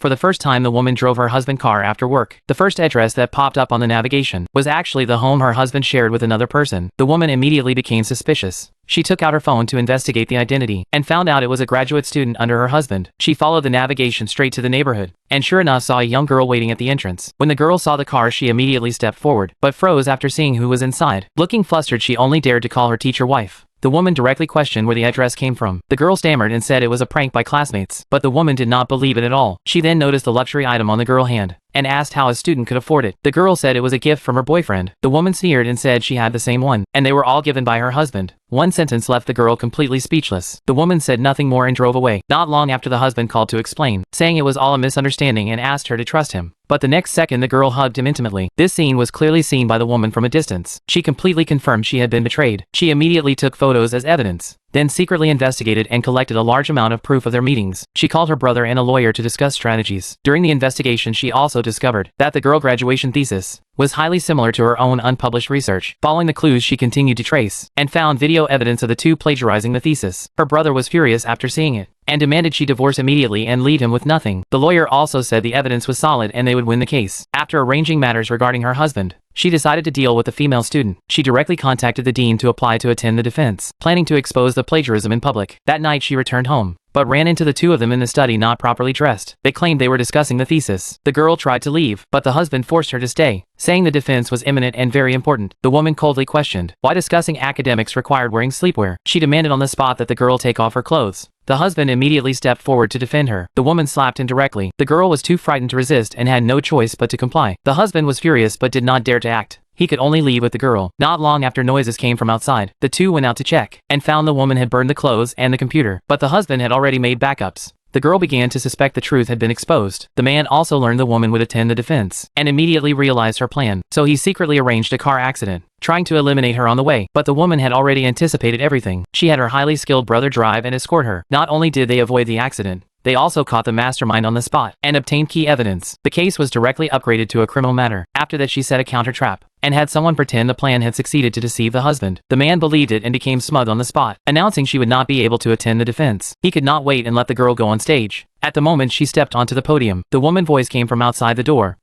For the first time, the woman drove her husband's car after work. The first address that popped up on the navigation was actually the home her husband shared with another person. The woman immediately became suspicious. She took out her phone to investigate the identity and found out it was a graduate student under her husband. She followed the navigation straight to the neighborhood and sure enough saw a young girl waiting at the entrance. When the girl saw the car, she immediately stepped forward, but froze after seeing who was inside. Looking flustered, she only dared to call her teacher wife. The woman directly questioned where the address came from. The girl stammered and said it was a prank by classmates, but the woman did not believe it at all. She then noticed the luxury item on the girl's hand and asked how a student could afford it. The girl said it was a gift from her boyfriend. The woman sneered and said she had the same one, and they were all given by her husband. One sentence left the girl completely speechless. The woman said nothing more and drove away. Not long after, the husband called to explain, saying it was all a misunderstanding and asked her to trust him. But the next second, the girl hugged him intimately. This scene was clearly seen by the woman from a distance. She completely confirmed she had been betrayed. She immediately took photos as evidence, then secretly investigated and collected a large amount of proof of their meetings. She called her brother and a lawyer to discuss strategies. During the investigation, she also discovered that the girl graduation thesis was highly similar to her own unpublished research. Following the clues, she continued to trace and found video evidence of the two plagiarizing the thesis. Her brother was furious after seeing it and demanded she divorce immediately and leave him with nothing. The lawyer also said the evidence was solid and they would win the case. After arranging matters regarding her husband, she decided to deal with the female student. She directly contacted the dean to apply to attend the defense, planning to expose the plagiarism in public. That night, she returned home, but ran into the two of them in the study not properly dressed. They claimed they were discussing the thesis. The girl tried to leave, but the husband forced her to stay, saying the defense was imminent and very important. The woman coldly questioned why discussing academics required wearing sleepwear. She demanded on the spot that the girl take off her clothes. The husband immediately stepped forward to defend her. The woman slapped him directly. The girl was too frightened to resist and had no choice but to comply. The husband was furious but did not dare to act. He could only leave with the girl. Not long after, noises came from outside. The two went out to check and found the woman had burned the clothes and the computer, but the husband had already made backups. The girl began to suspect the truth had been exposed. The man also learned the woman would attend the defense and immediately realized her plan. So he secretly arranged a car accident, trying to eliminate her on the way. But the woman had already anticipated everything. She had her highly skilled brother drive and escort her. Not only did they avoid the accident, they also caught the mastermind on the spot and obtained key evidence. The case was directly upgraded to a criminal matter. After that, she set a counter trap and had someone pretend the plan had succeeded to deceive the husband. The man believed it and became smug on the spot, announcing she would not be able to attend the defense. He could not wait and let the girl go on stage. At the moment she stepped onto the podium, the woman's voice came from outside the door.